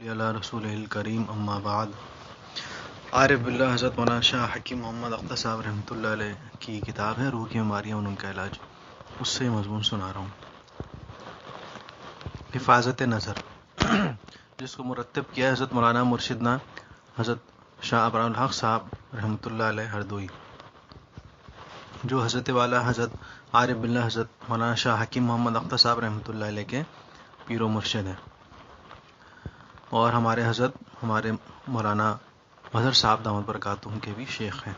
اللہ رسول الکریم اما بعد. عارف باللہ حضرت مولانا شاہ حکیم محمد اختر صاحب رحمۃ اللہ علیہ کی کتاب ہے روح کی بیماریاں اور ان کا علاج، اس سے مضمون سنا رہا ہوں. حفاظت نظر، جس کو مرتب کیا ہے حضرت مولانا مرشدنا حضرت شاہ ابرار الحق صاحب رحمۃ اللہ علیہ ہردوئی، جو حضرت والا حضرت عارف باللہ حضرت مولانا شاہ حکیم محمد اختر صاحب رحمۃ اللہ علیہ کے پیر و مرشد ہیں، اور ہمارے حضرت ہمارے مولانا مظہر صاحب دامت برکاتہم کے بھی شیخ ہیں.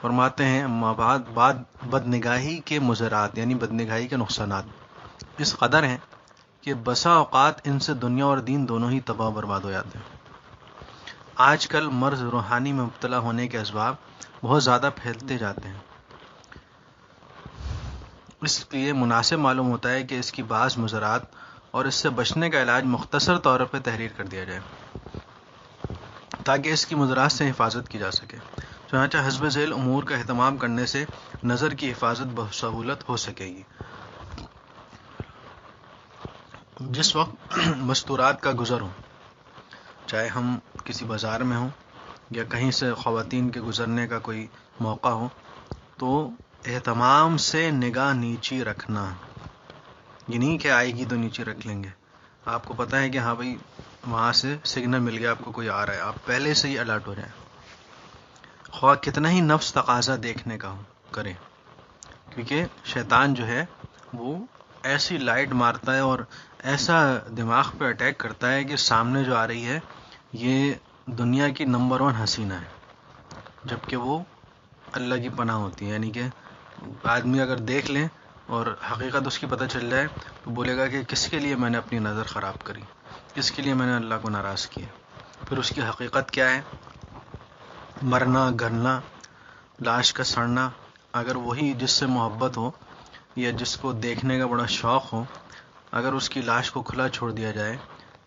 فرماتے ہیں اما بعد بدنگاہی کے مضرات یعنی بدنگاہی کے نقصانات اس قدر ہیں کہ بسا اوقات ان سے دنیا اور دین دونوں ہی تباہ و برباد ہو جاتے ہیں. آج کل مرض روحانی میں مبتلا ہونے کے اسباب بہت زیادہ پھیلتے جاتے ہیں، اس لیے مناسب معلوم ہوتا ہے کہ اس کی بعض مضرات اور اس سے بچنے کا علاج مختصر طور پر تحریر کر دیا جائے تاکہ اس کی مضرات سے حفاظت کی جا سکے. چنانچہ حسب ذیل امور کا اہتمام کرنے سے نظر کی حفاظت بسہولت ہو سکے گی. جس وقت مستورات کا گزر ہو، چاہے ہم کسی بازار میں ہوں یا کہیں سے خواتین کے گزرنے کا کوئی موقع ہو، تو اہتمام سے نگاہ نیچی رکھنا، یہ نہیں کہ آئے گی تو نیچے رکھ لیں گے. آپ کو پتہ ہے کہ ہاں بھائی وہاں سے سگنل مل گیا، آپ کو کوئی آ رہا ہے، آپ پہلے سے ہی الرٹ ہو جائیں، خواہ کتنا ہی نفس تقاضا دیکھنے کا کرے، کیونکہ شیطان جو ہے وہ ایسی لائٹ مارتا ہے اور ایسا دماغ پہ اٹیک کرتا ہے کہ سامنے جو آ رہی ہے یہ دنیا کی نمبر 1 حسینہ ہے، جبکہ وہ اللہ کی پناہ ہوتی ہے. یعنی کہ آدمی اگر دیکھ لیں اور حقیقت اس کی پتہ چل جائے تو بولے گا کہ کس کے لیے میں نے اپنی نظر خراب کری، کس کے لیے میں نے اللہ کو ناراض کیا. پھر اس کی حقیقت کیا ہے؟ مرنا، گرنا، لاش کا سڑنا. اگر وہی جس سے محبت ہو یا جس کو دیکھنے کا بڑا شوق ہو، اگر اس کی لاش کو کھلا چھوڑ دیا جائے،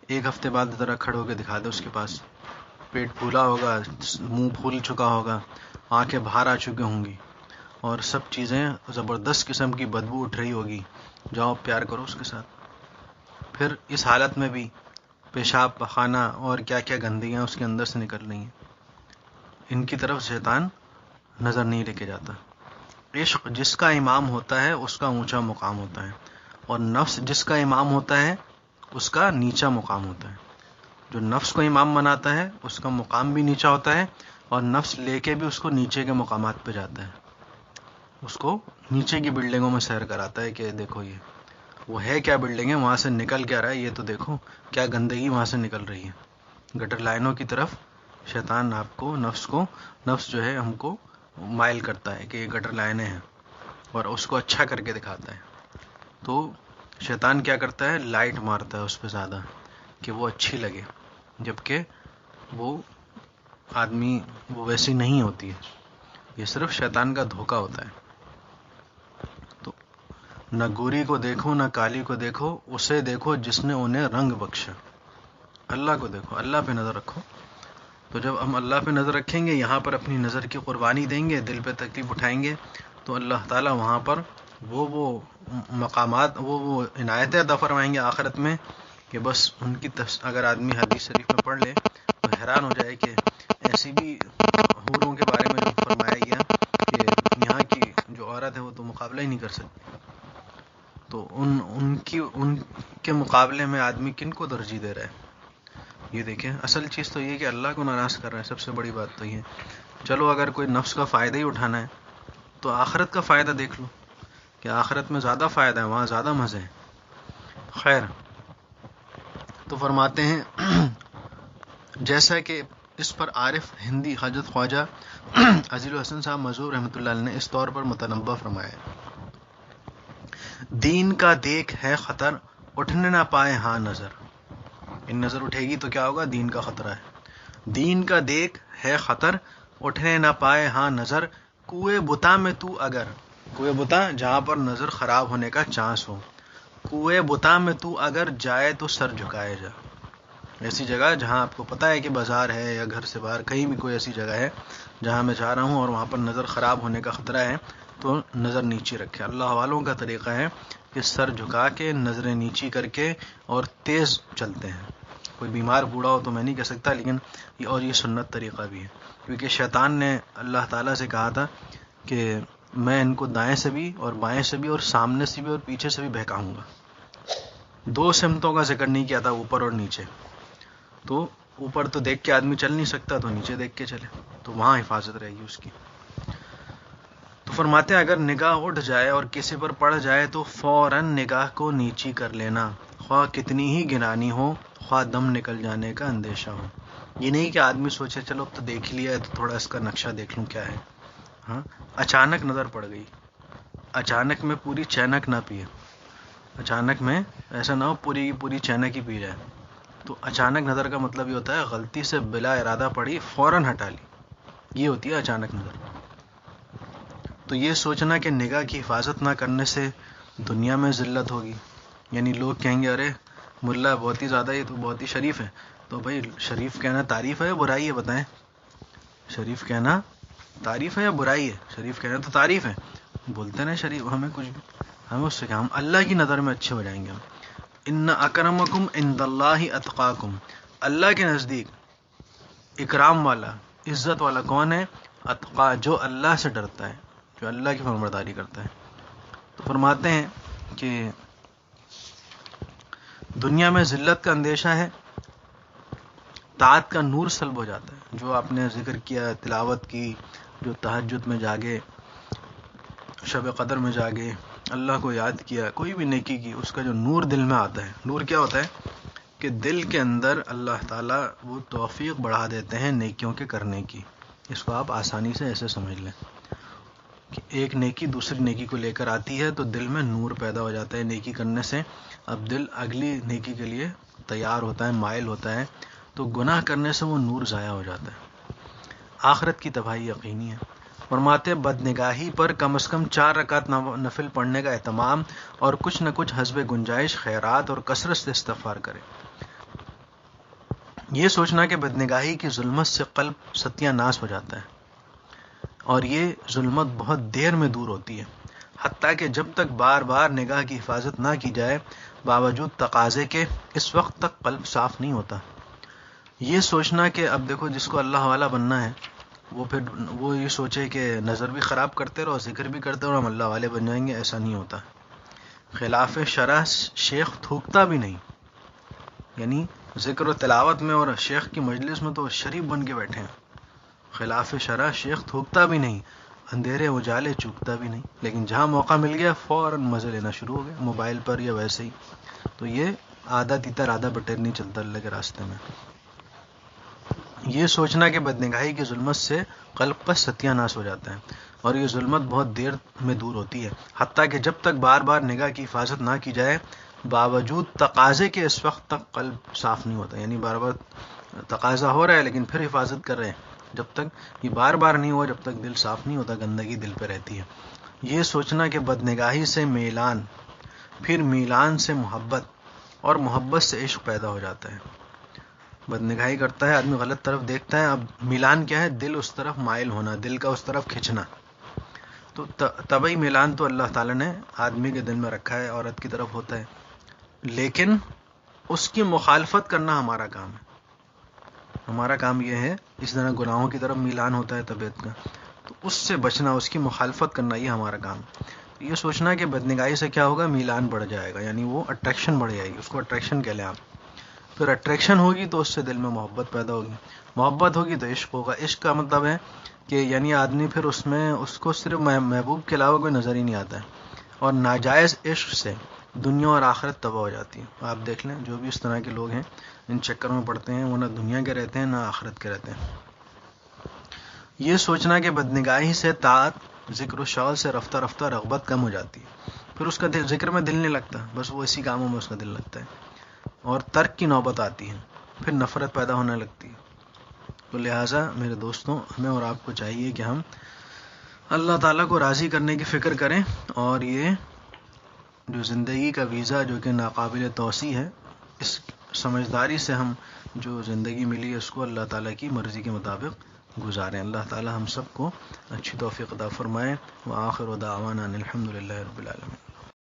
ایک ہفتے بعد ذرا کھڑے ہو کے دکھا دے، اس کے پاس پیٹ پھولا ہوگا، منہ پھول چکا ہوگا، آنکھیں باہر آ چکی ہوں گی اور سب چیزیں زبردست قسم کی بدبو اٹھ رہی ہوگی. جاؤ پیار کرو اس کے ساتھ. پھر اس حالت میں بھی پیشاب، پخانہ اور کیا کیا گندگیاں اس کے اندر سے نکل رہی ہیں، ان کی طرف شیطان نظر نہیں لے کے جاتا. عشق جس کا امام ہوتا ہے اس کا اونچا مقام ہوتا ہے، اور نفس جس کا امام ہوتا ہے اس کا نیچا مقام ہوتا ہے. جو نفس کو امام بناتا ہے اس کا مقام بھی نیچا ہوتا ہے، اور نفس لے کے بھی اس کو نیچے کے مقامات پہ جاتا ہے، اس کو نیچے کی بلڈنگوں میں سیر کراتا ہے کہ دیکھو یہ وہ ہے کیا بلڈنگ ہے، وہاں سے نکل کیا رہا ہے، یہ تو دیکھو کیا گندگی وہاں سے نکل رہی ہے. گٹر لائنوں کی طرف شیطان آپ کو نفس جو ہے ہم کو مائل کرتا ہے کہ یہ گٹر لائنیں ہیں، اور اس کو اچھا کر کے دکھاتا ہے. تو شیطان کیا کرتا ہے؟ لائٹ مارتا ہے اس پہ زیادہ کہ وہ اچھی لگے، جبکہ وہ آدمی وہ ویسی نہیں ہوتی ہے. یہ صرف شیطان کا دھوکہ ہوتا ہے. تو نہ گوری کو دیکھو نہ کالی کو دیکھو، اسے دیکھو جس نے انہیں رنگ بخشا. اللہ کو دیکھو، اللہ پہ نظر رکھو. تو جب ہم اللہ پہ نظر رکھیں گے، یہاں پر اپنی نظر کی قربانی دیں گے، دل پہ تکلیف اٹھائیں گے، تو اللہ تعالیٰ وہاں پر وہ مقامات وہ عنایتیں عطا فرمائیں گے آخرت میں کہ بس ان کی اگر آدمی حدیث شریف میں پڑھ لے تو حیران ہو جائے کہ ایسی بھی حوروں کے بارے میں جو فرمایا گیا کہ یہاں کی جو عورت ہے وہ تو مقابلہ ہی نہیں کر سکتی. تو ان کے مقابلے میں آدمی کن کو ترجیح دے رہا ہے؟ یہ دیکھیں، اصل چیز تو یہ کہ اللہ کو ناراض کر رہا ہے. سب سے بڑی بات تو یہ. چلو اگر کوئی نفس کا فائدہ ہی اٹھانا ہے تو آخرت کا فائدہ دیکھ لو کہ آخرت میں زیادہ فائدہ ہے، وہاں زیادہ مزے ہیں. خیر، تو فرماتے ہیں جیسا کہ اس پر عارف ہندی حضرت خواجہ عزیز الحسن صاحب مظہور رحمۃ اللہ علیہ نے اس طور پر متنبہ فرمایا: دین کا دیکھ ہے خطر، اٹھنے نہ پائے ہاں نظر. ان نظر اٹھے گی تو کیا ہوگا؟ دین کا خطرہ ہے. دین کا دیکھ ہے خطر، اٹھنے نہ پائے ہاں نظر. کوئے بتا میں تو اگر، کوئے بتا جہاں پر نظر خراب ہونے کا چانس ہو، کوئے بتا میں تو اگر جائے تو سر جھکائے جا. ایسی جگہ جہاں آپ کو پتہ ہے کہ بازار ہے یا گھر سے باہر کہیں بھی کوئی ایسی جگہ ہے جہاں میں جا رہا ہوں اور وہاں پر نظر خراب ہونے کا خطرہ ہے، تو نظر نیچی رکھے. اللہ والوں کا طریقہ ہے کہ سر جھکا کے نظریں نیچی کر کے اور تیز چلتے ہیں. کوئی بیمار بوڑھا ہو تو میں نہیں کہہ سکتا، لیکن یہ سنت طریقہ بھی ہے، کیونکہ شیطان نے اللہ تعالیٰ سے کہا تھا کہ میں ان کو دائیں سے بھی اور بائیں سے بھی اور سامنے سے بھی اور پیچھے سے بھی بہکاؤں گا. 2 سمتوں کا ذکر نہیں کیا تھا، اوپر اور نیچے. تو اوپر تو دیکھ کے آدمی چل نہیں سکتا، تو نیچے دیکھ کے چلے، تو وہاں حفاظت رہے گی اس کی. تو فرماتے ہیں اگر نگاہ اٹھ جائے اور کسی پر پڑ جائے تو فوراً نگاہ کو نیچی کر لینا، خواہ کتنی ہی گنانی ہو، خواہ دم نکل جانے کا اندیشہ ہو. یہ نہیں کہ آدمی سوچے چلو اب تو دیکھ لیا ہے تو تھوڑا اس کا نقشہ دیکھ لوں کیا ہے. ہاں، اچانک نظر پڑ گئی، اچانک میں پوری چینک نہ پیے، اچانک میں ایسا نہ ہو پوری چینک ہی پی جائے. تو اچانک نظر کا مطلب یہ ہوتا ہے غلطی سے بلا ارادہ پڑی فوراً ہٹا لی، یہ ہوتی ہے اچانک نظر. تو یہ سوچنا کہ نگاہ کی حفاظت نہ کرنے سے دنیا میں ذلت ہوگی، یعنی لوگ کہیں گے ارے ملا بہت ہی زیادہ یہ تو بہت ہی شریف ہے. تو بھائی شریف کہنا تعریف ہے یا برائی ہے؟ بتائیں. شریف کہنا تعریف ہے یا برائی ہے؟ شریف کہنا تو تعریف ہے. بولتے نا شریف، ہمیں کچھ بھی، ہمیں اس سے کیا، ہم اللہ کی نظر میں اچھے ہو جائیں گے. ان اکرمکم عند اللہ اتقاکم، اللہ کے نزدیک اکرام والا، عزت والا کون ہے؟ اتقا، جو اللہ سے ڈرتا ہے، جو اللہ کی فرمانبرداری کرتا ہے. تو فرماتے ہیں کہ دنیا میں ذلت کا اندیشہ ہے، طاعت کا نور سلب ہو جاتا ہے. جو آپ نے ذکر کیا، تلاوت کی، جو تہجد میں جاگے، شب قدر میں جاگے، اللہ کو یاد کیا، کوئی بھی نیکی کی، اس کا جو نور دل میں آتا ہے. نور کیا ہوتا ہے؟ کہ دل کے اندر اللہ تعالیٰ وہ توفیق بڑھا دیتے ہیں نیکیوں کے کرنے کی. اس کو آپ آسانی سے ایسے سمجھ لیں کہ ایک نیکی دوسری نیکی کو لے کر آتی ہے تو دل میں نور پیدا ہو جاتا ہے نیکی کرنے سے. اب دل اگلی نیکی کے لیے تیار ہوتا ہے، مائل ہوتا ہے، تو گناہ کرنے سے وہ نور ضائع ہو جاتا ہے. آخرت کی تباہی یقینی ہے. فرماتے بدنگاہی پر کم از کم 4 رکعت نفل پڑھنے کا اہتمام اور کچھ نہ کچھ حسب گنجائش خیرات اور کثرت سے استغفار کرے. یہ سوچنا کہ بدنگاہی کی ظلمت سے قلب ستیہ ناس ہو جاتا ہے، اور یہ ظلمت بہت دیر میں دور ہوتی ہے، حتیٰ کہ جب تک بار بار نگاہ کی حفاظت نہ کی جائے باوجود تقاضے کے، اس وقت تک قلب صاف نہیں ہوتا. یہ سوچنا کہ اب دیکھو جس کو اللہ والا بننا ہے وہ یہ سوچے کہ نظر بھی خراب کرتے رہو، ذکر بھی کرتے رہو، ہم اللہ والے بن جائیں گے، ایسا نہیں ہوتا. خلاف شرع شیخ تھوکتا بھی نہیں، یعنی ذکر و تلاوت میں اور شیخ کی مجلس میں تو شریف بن کے بیٹھے ہیں. خلاف شرع شیخ تھوکتا بھی نہیں، اندھیرے اجالے چوکتا بھی نہیں، لیکن جہاں موقع مل گیا فوراً مزے لینا شروع ہو گئے، موبائل پر یا ویسے ہی. تو یہ آدھا تیتر آدھا بٹیر نہیں چلتا اللہ کے راستے میں. یہ سوچنا کہ بدنگاہی کی ظلمت سے قلب کا ستیہ ناس ہو جاتا ہے، اور یہ ظلمت بہت دیر میں دور ہوتی ہے، حتیٰ کہ جب تک بار بار نگاہ کی حفاظت نہ کی جائے باوجود تقاضے کے، اس وقت تک قلب صاف نہیں ہوتا. یعنی بار بار تقاضا ہو رہا ہے لیکن پھر حفاظت کر رہے ہیں، جب تک یہ بار بار نہیں ہوا جب تک دل صاف نہیں ہوتا، گندگی دل پہ رہتی ہے. یہ سوچنا کہ بدنگاہی سے میلان، پھر میلان سے محبت، اور محبت سے عشق پیدا ہو جاتا ہے. بدنگاہی کرتا ہے آدمی، غلط طرف دیکھتا ہے، اب میلان کیا ہے؟ دل اس طرف مائل ہونا، دل کا اس طرف کھنچنا. تو طبعی میلان تو اللہ تعالیٰ نے آدمی کے دل میں رکھا ہے، عورت کی طرف ہوتا ہے، لیکن اس کی مخالفت کرنا ہمارا کام ہے. ہمارا کام یہ ہے، اس طرح گناہوں کی طرف میلان ہوتا ہے طبیعت کا، تو اس سے بچنا، اس کی مخالفت کرنا، یہ ہمارا کام. یہ سوچنا کہ بدنگاہی سے کیا ہوگا؟ میلان بڑھ جائے گا، یعنی وہ اٹریکشن بڑھ جائے گی، اس کو اٹریکشن کہہ لیں آپ. پھر اٹریکشن ہوگی تو اس سے دل میں محبت پیدا ہوگی، محبت ہوگی تو عشق ہوگا. عشق کا مطلب ہے کہ یعنی آدمی پھر اس کو صرف محبوب کے علاوہ کوئی نظر ہی نہیں آتا ہے، اور ناجائز عشق سے دنیا اور آخرت تباہ ہو جاتی ہے. آپ دیکھ لیں جو بھی اس طرح کے لوگ ہیں ان چکر میں پڑتے ہیں، وہ نہ دنیا کے رہتے ہیں نہ آخرت کے رہتے ہیں. یہ سوچنا کہ بدنگاہی سے طاعت، ذکر و شغل سے رفتہ رفتہ رغبت کم ہو جاتی ہے، پھر اس کا ذکر میں دل نہیں لگتا، بس وہ اسی کاموں میں اس کا دل لگتا ہے، اور ترک کی نوبت آتی ہے، پھر نفرت پیدا ہونے لگتی ہے. تو لہٰذا میرے دوستوں، ہمیں اور آپ کو چاہیے کہ ہم اللہ تعالیٰ کو راضی کرنے کی فکر کریں، اور یہ جو زندگی کا ویزا جو کہ ناقابل توسیع ہے، اس سمجھداری سے ہم جو زندگی ملی ہے اس کو اللہ تعالیٰ کی مرضی کے مطابق گزاریں. اللہ تعالیٰ ہم سب کو اچھی توفیق عطا فرمائے. وآخر دعوانا الحمد للہ رب العالمین.